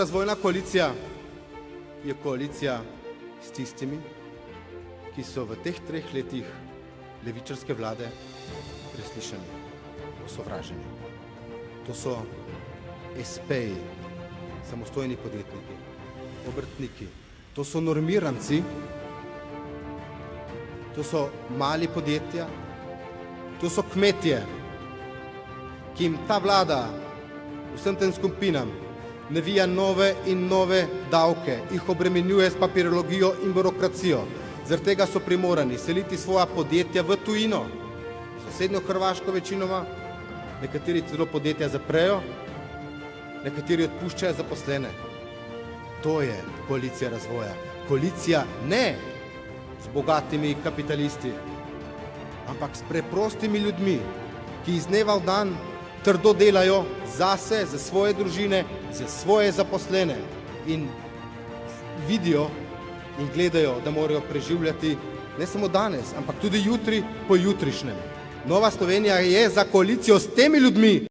Razvojna koalicija je koalicija s tistimi, ki so v teh 3 letih levičarske vlade preslišani, osovraženi. To so espeji, samostojni podjetniki, obrtniki, to so normiranci, to so mali podjetja, to so kmetje, ki jim ta vlada vsem tem skupinam navija nove in nove davke, jih obremenjuje s papirologijo in birokracijo. Zaradi tega so primorani seliti svoja podjetja v tujino, sosednjo Hrvaško večinoma, nekateri celo podjetja zaprejo, nekateri odpuščajo zaposlene. To je koalicija razvoja. Koalicija ne z bogatimi kapitalisti, ampak s preprostimi ljudmi, ki iz dneva v dan trdo delajo zase, za svoje družine, za svoje zaposlene in vidijo in gledajo, da morajo preživljati ne samo danes, ampak tudi jutri po jutrišnjem. Nova Slovenija je za koalicijo s temi ljudmi.